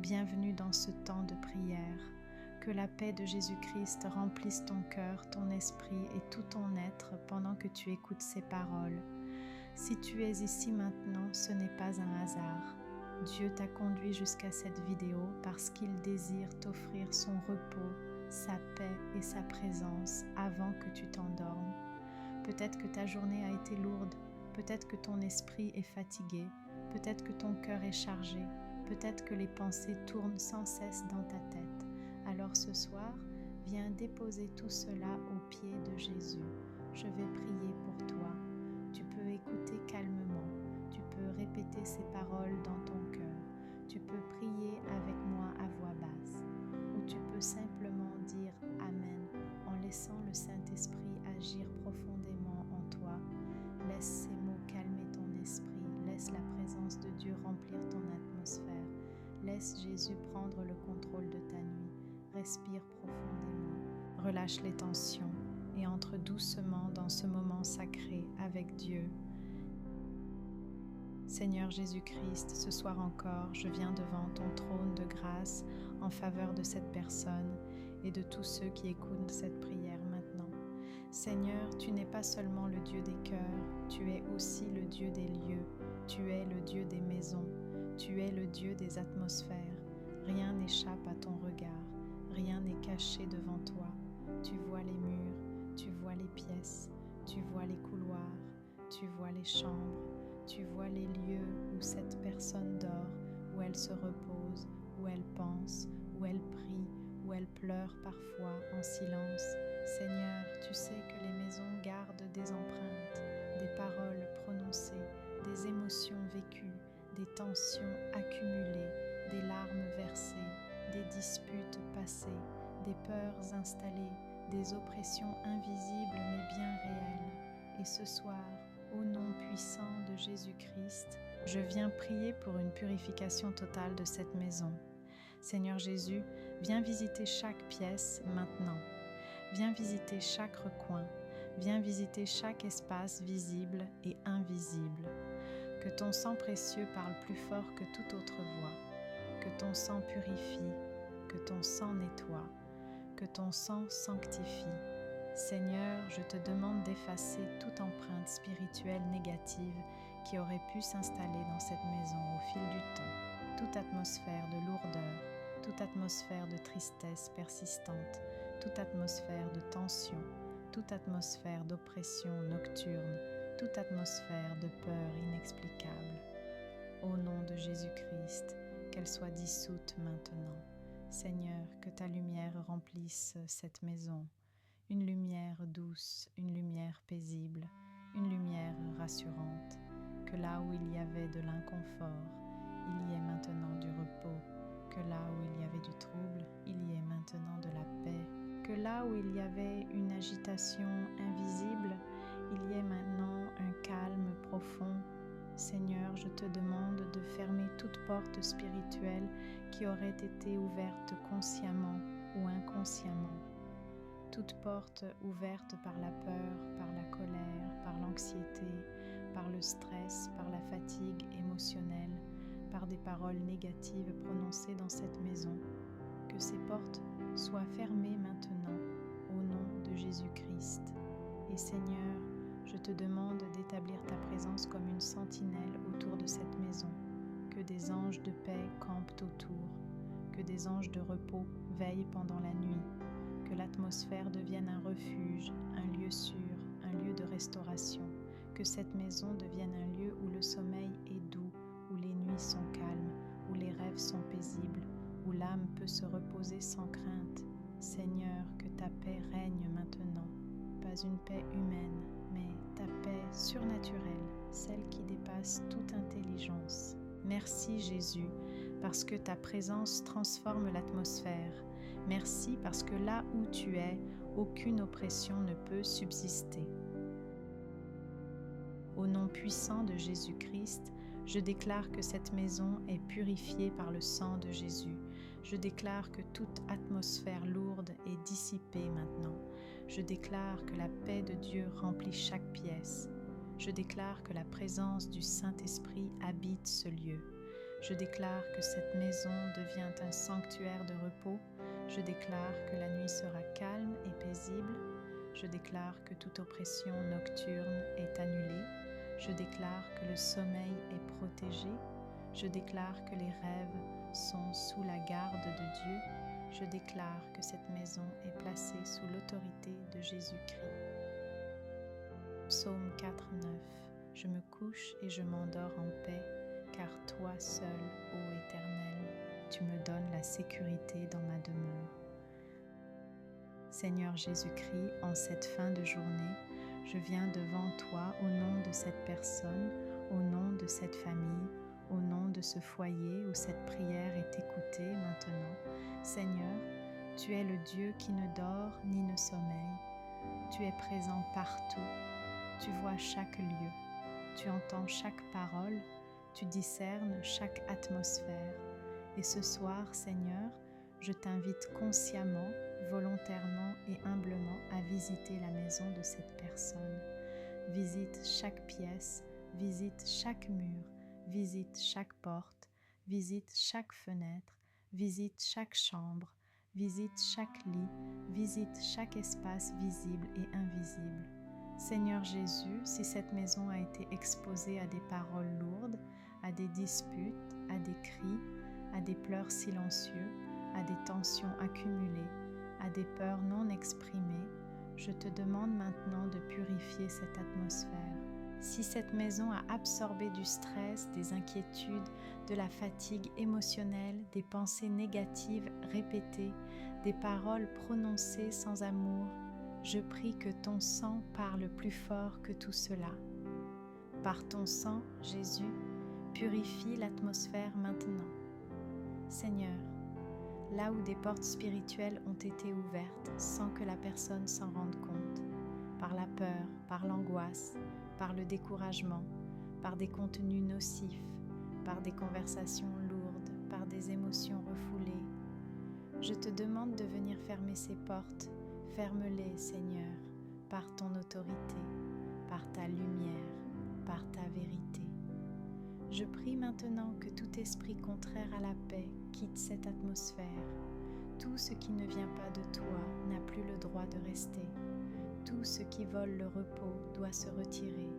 Bienvenue dans ce temps de prière. Que la paix de Jésus-Christ remplisse ton cœur, ton esprit et tout ton être pendant que tu écoutes ces paroles. Si tu es ici maintenant, ce n'est pas un hasard. Dieu t'a conduit jusqu'à cette vidéo parce qu'il désire t'offrir son repos, sa paix et sa présence avant que tu t'endormes. Peut-être que ta journée a été lourde, peut-être que ton esprit est fatigué, peut-être que ton cœur est chargé, peut-être que les pensées tournent sans cesse dans ta tête. Alors ce soir, viens déposer tout cela aux pieds de Jésus. Je vais prier pour toi. Tu peux écouter calmement. Tu peux répéter ces paroles dans ton cœur. Tu peux prier avec moi à voix basse. Ou tu peux simplement dire Amen en laissant le Saint-Esprit agir profondément en toi. Laisse ces mots calmer ton esprit. Laisse la présence de Dieu remplir ton atmosphère. Laisse Jésus prendre le contrôle de ta nuit. Respire profondément, relâche les tensions et entre doucement dans ce moment sacré avec Dieu. Seigneur Jésus-Christ, ce soir encore, je viens devant ton trône de grâce en faveur de cette personne et de tous ceux qui écoutent cette prière maintenant. Seigneur, tu n'es pas seulement le Dieu des cœurs, tu es aussi le Dieu des lieux, tu es le Dieu des maisons, tu es le Dieu des atmosphères. Rien n'échappe à ton regard. Rien n'est caché devant toi. Tu vois les murs, tu vois les pièces, tu vois les couloirs, tu vois les chambres, tu vois les lieux où cette personne dort, où elle se repose, où elle pense, où elle prie, où elle pleure parfois en silence. Seigneur, tu sais que les maisons gardent des empreintes, des paroles prononcées, des émotions vécues, des tensions accumulées, des larmes versées, des disputes passées, des peurs installées, des oppressions invisibles mais bien réelles. Et ce soir, au nom puissant de Jésus-Christ, je viens prier pour une purification totale de cette maison. Seigneur Jésus, viens visiter chaque pièce maintenant. Viens visiter chaque recoin. Viens visiter chaque espace visible et invisible. Que ton sang précieux parle plus fort que toute autre voix. Que ton sang purifie, que ton sang nettoie, que ton sang sanctifie. Seigneur, je te demande d'effacer toute empreinte spirituelle négative qui aurait pu s'installer dans cette maison au fil du temps, toute atmosphère de lourdeur, toute atmosphère de tristesse persistante, toute atmosphère de tension, toute atmosphère d'oppression nocturne, toute atmosphère de peur inexplicable. Au nom de Jésus-Christ, qu'elle soit dissoute maintenant. Seigneur, que ta lumière remplisse cette maison, une lumière douce, une lumière paisible, une lumière rassurante, que là où il y avait de l'inconfort, il y ait maintenant du repos, que là où il y avait du trouble, il y ait maintenant de la paix, que là où il y avait une agitation invisible, il y ait maintenant un calme profond. Seigneur, je te demande de fermer toute porte spirituelle qui aurait été ouverte consciemment ou inconsciemment. Toute porte ouverte par la peur, par la colère, par l'anxiété, par le stress, par la fatigue émotionnelle, par des paroles négatives prononcées dans cette maison. Que ces portes soient fermées maintenant au nom de Jésus-Christ. Et Seigneur, je te demande d'établir ta présence comme une sentinelle autour de cette maison, que des anges de paix campent autour, que des anges de repos veillent pendant la nuit, que l'atmosphère devienne un refuge, un lieu sûr, un lieu de restauration, que cette maison devienne un lieu où le sommeil est doux, où les nuits sont calmes, où les rêves sont paisibles, où l'âme peut se reposer sans crainte. Seigneur, que ta paix règne maintenant, pas une paix humaine, mais ta paix surnaturelle, celle qui dépasse toute intelligence. Merci Jésus, parce que ta présence transforme l'atmosphère. Merci parce que là où tu es, aucune oppression ne peut subsister. Au nom puissant de Jésus-Christ, je déclare que cette maison est purifiée par le sang de Jésus. Je déclare que toute atmosphère lourde est dissipée maintenant. Je déclare que la paix de Dieu remplit chaque pièce. Je déclare que la présence du Saint-Esprit habite ce lieu. Je déclare que cette maison devient un sanctuaire de repos. Je déclare que la nuit sera calme et paisible. Je déclare que toute oppression nocturne est annulée. Je déclare que le sommeil est protégé. Je déclare que les rêves sont sous la garde de Dieu. Je déclare que cette maison est placée sous l'autorité de Jésus-Christ. Psaume 4:9. Je me couche et je m'endors en paix, car toi seul, ô Éternel, tu me donnes la sécurité dans ma demeure. Seigneur Jésus-Christ, en cette fin de journée, je viens devant toi au nom de cette personne, au nom de cette famille, au nom de ce foyer où cette prière est écoutée maintenant. Seigneur, tu es le Dieu qui ne dort ni ne sommeille. Tu es présent partout. Tu vois chaque lieu. Tu entends chaque parole. Tu discernes chaque atmosphère. Et ce soir, Seigneur, je t'invite consciemment, volontairement et humblement à visiter la maison de cette personne. Visite chaque pièce, visite chaque mur, visite chaque porte, visite chaque fenêtre, visite chaque chambre, visite chaque lit, visite chaque espace visible et invisible. Seigneur Jésus, si cette maison a été exposée à des paroles lourdes, à des disputes, à des cris, à des pleurs silencieux, à des tensions accumulées, à des peurs non exprimées, je te demande maintenant de purifier cette atmosphère. Si cette maison a absorbé du stress, des inquiétudes, de la fatigue émotionnelle, des pensées négatives répétées, des paroles prononcées sans amour, je prie que ton sang parle plus fort que tout cela. Par ton sang, Jésus, purifie l'atmosphère maintenant. Seigneur, là où des portes spirituelles ont été ouvertes sans que la personne s'en rende compte, par la peur, par l'angoisse, par le découragement, par des contenus nocifs, par des conversations lourdes, par des émotions refoulées, je te demande de venir fermer ces portes. Ferme-les, Seigneur, par ton autorité, par ta lumière, par ta vérité. Je prie maintenant que tout esprit contraire à la paix quitte cette atmosphère. Tout ce qui ne vient pas de toi n'a plus le droit de rester. Tout ce qui vole le repos doit se retirer.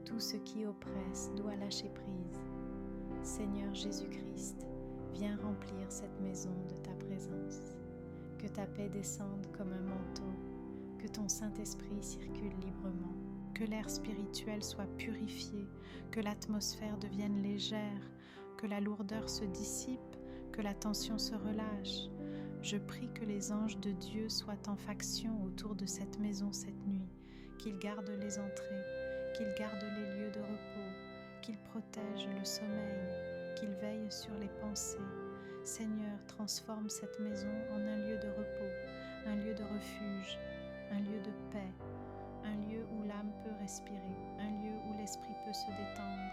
Tout ce qui oppresse doit lâcher prise. Seigneur Jésus-Christ, viens remplir cette maison de ta présence. Que ta paix descende comme un manteau, que ton Saint-Esprit circule librement, que l'air spirituel soit purifié, que l'atmosphère devienne légère, que la lourdeur se dissipe, que la tension se relâche. Je prie que les anges de Dieu soient en faction autour de cette maison cette nuit, qu'ils gardent les entrées, qu'ils gardent les lieux de repos, qu'ils protègent le sommeil, qu'ils veillent sur les pensées. Seigneur, transforme cette maison en un lieu de repos, un lieu de refuge, un lieu de paix, un lieu où l'âme peut respirer, un lieu où l'esprit peut se détendre.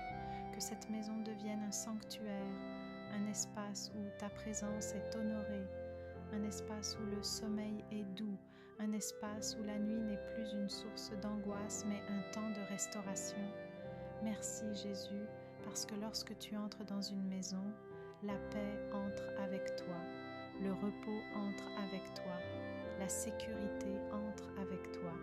Que cette maison devienne un sanctuaire, un espace où ta présence est honorée, un espace où le sommeil est doux, un espace où la nuit n'est plus une source d'angoisse mais un temps de restauration. Merci Jésus, parce que lorsque tu entres dans une maison, la paix entre avec toi, le repos entre avec toi, la sécurité entre avec toi.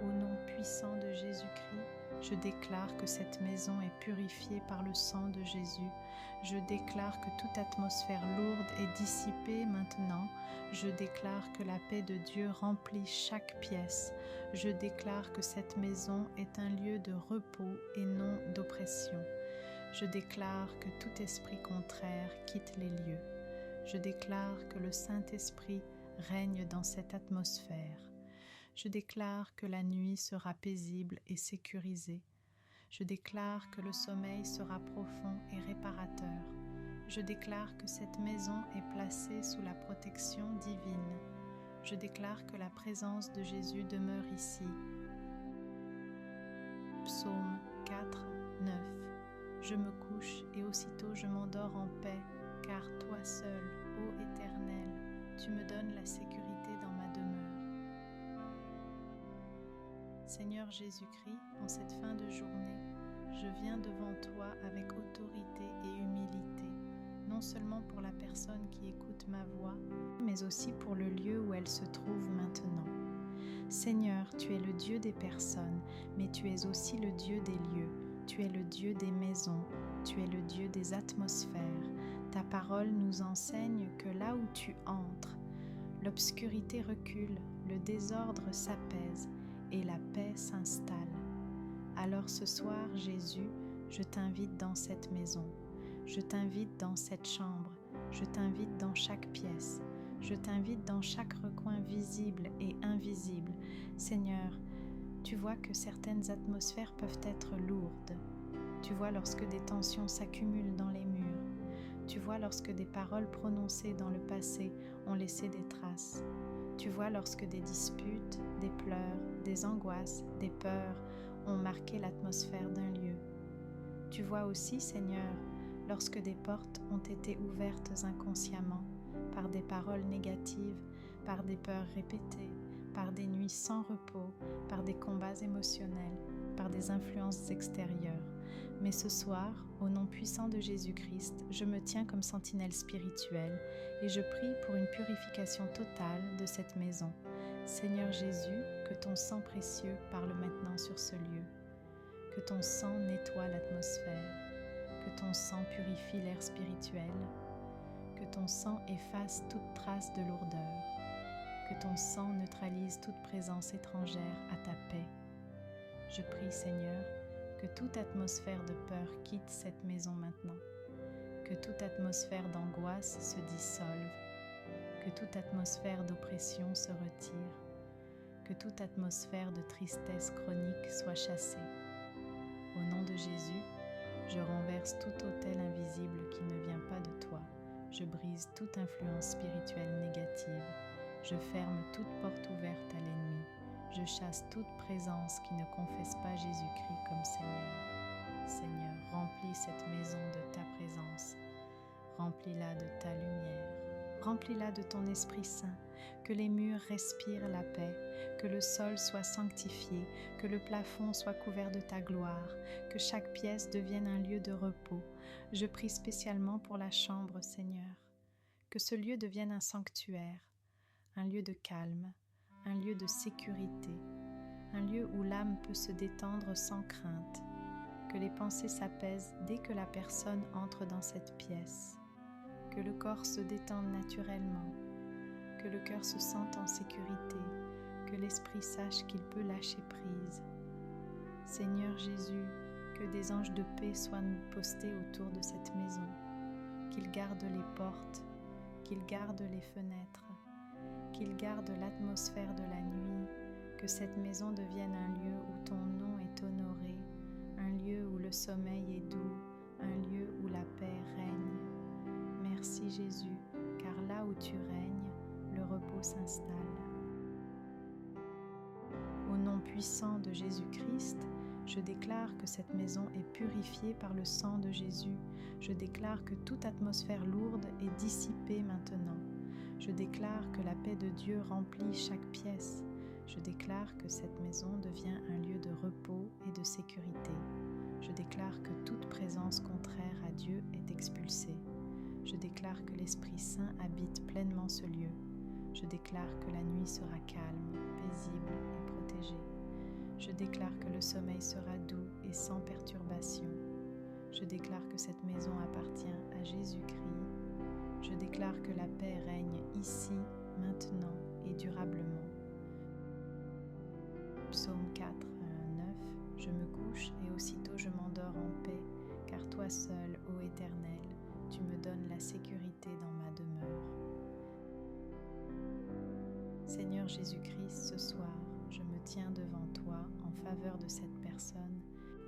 Au nom puissant de Jésus-Christ, je déclare que cette maison est purifiée par le sang de Jésus. Je déclare que toute atmosphère lourde est dissipée maintenant. Je déclare que la paix de Dieu remplit chaque pièce. Je déclare que cette maison est un lieu de repos et non d'oppression. Je déclare que tout esprit contraire quitte les lieux. Je déclare que le Saint-Esprit règne dans cette atmosphère. Je déclare que la nuit sera paisible et sécurisée. Je déclare que le sommeil sera profond et réparateur. Je déclare que cette maison est placée sous la protection divine. Je déclare que la présence de Jésus demeure ici. Psaume 4, 9. Je me couche et aussitôt je m'endors en paix, car toi seul, ô Éternel, tu me donnes la sécurité dans ma demeure. Seigneur Jésus-Christ, en cette fin de journée, je viens devant toi avec personne qui écoute ma voix, mais aussi pour le lieu où elle se trouve maintenant. Seigneur, tu es le Dieu des personnes, mais tu es aussi le Dieu des lieux. Tu es le Dieu des maisons, tu es le Dieu des atmosphères. Ta parole nous enseigne que là où tu entres, l'obscurité recule, le désordre s'apaise et la paix s'installe. Alors ce soir, Jésus, je t'invite dans cette maison, je t'invite dans cette chambre, je t'invite dans chaque pièce, je t'invite dans chaque recoin visible et invisible. Seigneur, tu vois que certaines atmosphères peuvent être lourdes. Tu vois lorsque des tensions s'accumulent dans les murs. Tu vois lorsque des paroles prononcées dans le passé ont laissé des traces. Tu vois lorsque des disputes, des pleurs, des angoisses, des peurs ont marqué l'atmosphère d'un lieu. Tu vois aussi, Seigneur, lorsque des portes ont été ouvertes inconsciemment par des paroles négatives, par des peurs répétées, par des nuits sans repos, par des combats émotionnels, par des influences extérieures. Mais ce soir, au nom puissant de Jésus-Christ, je me tiens comme sentinelle spirituelle et je prie pour une purification totale de cette maison. Seigneur Jésus, que ton sang précieux parle maintenant sur ce lieu, que ton sang nettoie l'atmosphère, que ton sang purifie l'air spirituel, que ton sang efface toute trace de lourdeur, que ton sang neutralise toute présence étrangère à ta paix. Je prie, Seigneur, que toute atmosphère de peur quitte cette maison maintenant, que toute atmosphère d'angoisse se dissolve, que toute atmosphère d'oppression se retire, que toute atmosphère de tristesse chronique soit chassée. Au nom de Jésus, je renverse tout autel invisible qui ne vient pas de toi. Je brise toute influence spirituelle négative. Je ferme toute porte ouverte à l'ennemi. Je chasse toute présence qui ne confesse pas Jésus-Christ comme Seigneur. Seigneur, remplis cette maison de ta présence. Remplis-la de ta lumière. Remplis-la de ton Esprit Saint. Que les murs respirent la paix. Que le sol soit sanctifié. Que le plafond soit couvert de ta gloire. Que chaque pièce devienne un lieu de repos. Je prie spécialement pour la chambre, Seigneur. Que ce lieu devienne un sanctuaire, un lieu de calme, un lieu de sécurité, un lieu où l'âme peut se détendre sans crainte, que les pensées s'apaisent dès que la personne entre dans cette pièce, que le corps se détende naturellement, que le cœur se sente en sécurité, que l'esprit sache qu'il peut lâcher prise. Seigneur Jésus, que des anges de paix soient postés autour de cette maison, qu'ils gardent les portes, qu'ils gardent les fenêtres, qu'il garde l'atmosphère de la nuit, que cette maison devienne un lieu où ton nom est honoré, un lieu où le sommeil est doux, un lieu où la paix règne. Merci Jésus, car là où tu règnes, le repos s'installe. Au nom puissant de Jésus-Christ, je déclare que cette maison est purifiée par le sang de Jésus. Je déclare que toute atmosphère lourde est dissipée maintenant. Je déclare que la paix de Dieu remplit chaque pièce. Je déclare que cette maison devient un lieu de repos et de sécurité. Je déclare que toute présence contraire à Dieu est expulsée. Je déclare que l'Esprit Saint habite pleinement ce lieu. Je déclare que la nuit sera calme, paisible et protégée. Je déclare que le sommeil sera doux et sans perturbation. Je déclare que cette maison appartient à Jésus-Christ. Je déclare que la paix règne ici, maintenant et durablement. Psaume 4, 9. Je me couche et aussitôt je m'endors en paix, car toi seul, ô Éternel, tu me donnes la sécurité dans ma demeure. Seigneur Jésus-Christ, ce soir, je me tiens devant toi en faveur de cette personne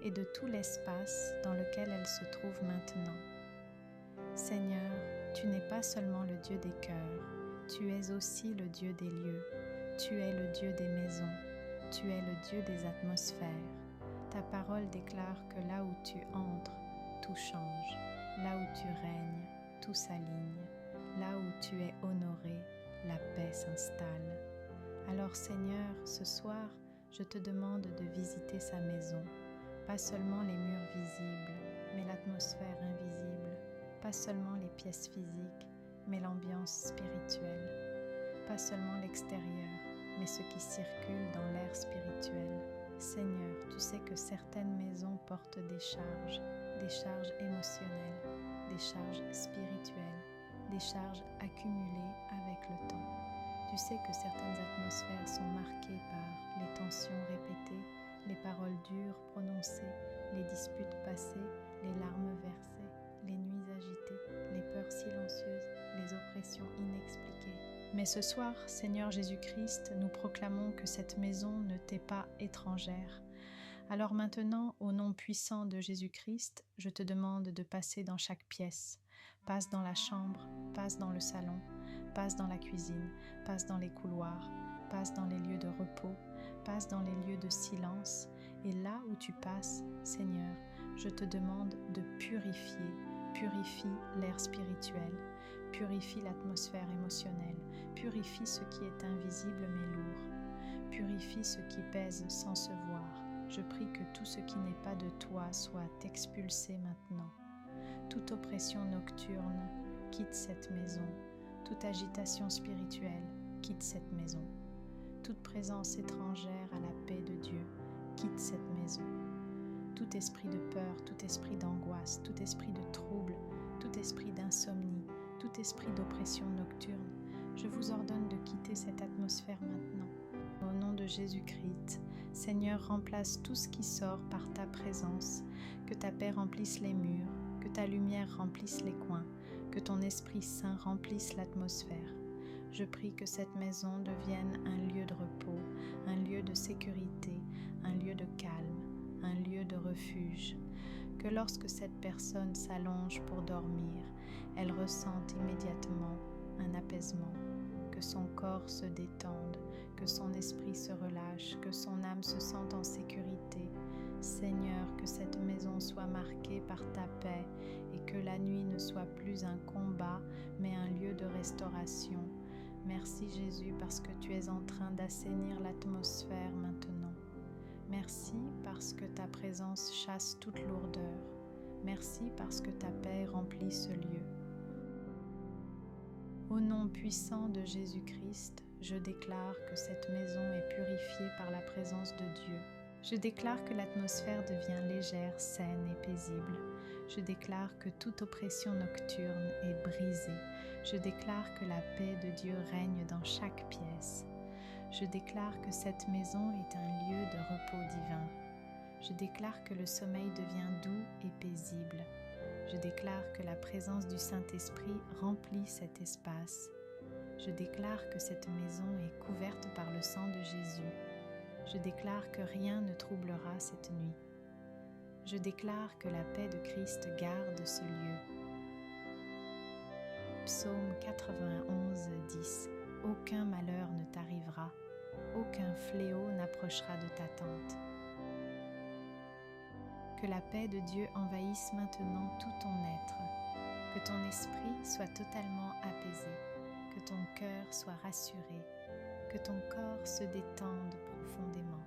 et de tout l'espace dans lequel elle se trouve maintenant. Seigneur, tu n'es pas seulement le Dieu des cœurs, tu es aussi le Dieu des lieux, tu es le Dieu des maisons, tu es le Dieu des atmosphères. Ta parole déclare que là où tu entres, tout change, là où tu règnes, tout s'aligne, là où tu es honoré, la paix s'installe. Alors Seigneur, ce soir, je te demande de visiter sa maison, pas seulement les murs visibles, mais l'atmosphère invisible, pas seulement les pièces physiques, mais l'ambiance spirituelle. Pas seulement l'extérieur, mais ce qui circule dans l'air spirituel. Seigneur, tu sais que certaines maisons portent des charges émotionnelles, des charges spirituelles, des charges accumulées avec le temps. Tu sais que certaines atmosphères sont marquées par les tensions répétées, les paroles dures prononcées, les disputes passées, les larmes versées, les nuits agitées, les peurs silencieuses, les oppressions inexpliquées. Mais ce soir, Seigneur Jésus-Christ, nous proclamons que cette maison ne t'est pas étrangère. Alors maintenant, au nom puissant de Jésus-Christ, je te demande de passer dans chaque pièce. Passe dans la chambre, passe dans le salon, passe dans la cuisine, passe dans les couloirs, passe dans les lieux de repos, passe dans les lieux de silence. Et là où tu passes, Seigneur, je te demande de purifier. Purifie l'air spirituel, purifie l'atmosphère émotionnelle, purifie ce qui est invisible mais lourd, purifie ce qui pèse sans se voir. Je prie que tout ce qui n'est pas de toi soit expulsé maintenant. Toute oppression nocturne quitte cette maison, toute agitation spirituelle quitte cette maison, toute présence étrangère à la paix de Dieu quitte cette maison. Tout esprit de peur, tout esprit d'angoisse, tout esprit de trouble, tout esprit d'insomnie, tout esprit d'oppression nocturne, je vous ordonne de quitter cette atmosphère maintenant. Au nom de Jésus-Christ, Seigneur, remplace tout ce qui sort par ta présence, que ta paix remplisse les murs, que ta lumière remplisse les coins, que ton Esprit Saint remplisse l'atmosphère. Je prie que cette maison devienne un lieu de repos, un lieu de sécurité, un lieu de calme, un lieu de refuge, que lorsque cette personne s'allonge pour dormir, elle ressente immédiatement un apaisement, que son corps se détende, que son esprit se relâche, que son âme se sente en sécurité. Seigneur, que cette maison soit marquée par ta paix et que la nuit ne soit plus un combat, mais un lieu de restauration. Merci Jésus parce que tu es en train d'assainir l'atmosphère maintenant. Merci parce que ta présence chasse toute lourdeur. Merci parce que ta paix remplit ce lieu. Au nom puissant de Jésus-Christ, je déclare que cette maison est purifiée par la présence de Dieu. Je déclare que l'atmosphère devient légère, saine et paisible. Je déclare que toute oppression nocturne est brisée. Je déclare que la paix de Dieu règne dans chaque pièce. Je déclare que cette maison est un lieu de repos divin. Je déclare que le sommeil devient doux et paisible. Je déclare que la présence du Saint-Esprit remplit cet espace. Je déclare que cette maison est couverte par le sang de Jésus. Je déclare que rien ne troublera cette nuit. Je déclare que la paix de Christ garde ce lieu. Psaume 91, 10. Aucun malheur ne t'arrivera, aucun fléau n'approchera de ta tente. Que la paix de Dieu envahisse maintenant tout ton être, que ton esprit soit totalement apaisé, que ton cœur soit rassuré, que ton corps se détende profondément.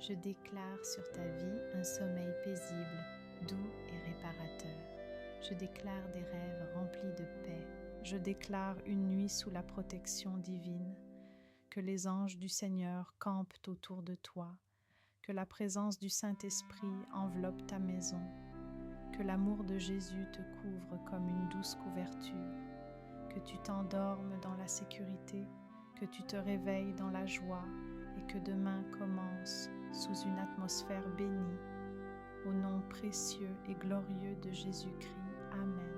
Je déclare sur ta vie un sommeil paisible, doux et réparateur. Je déclare des rêves remplis de paix. Je déclare une nuit sous la protection divine, que les anges du Seigneur campent autour de toi, que la présence du Saint-Esprit enveloppe ta maison, que l'amour de Jésus te couvre comme une douce couverture, que tu t'endormes dans la sécurité, que tu te réveilles dans la joie et que demain commence sous une atmosphère bénie. Au nom précieux et glorieux de Jésus-Christ. Amen.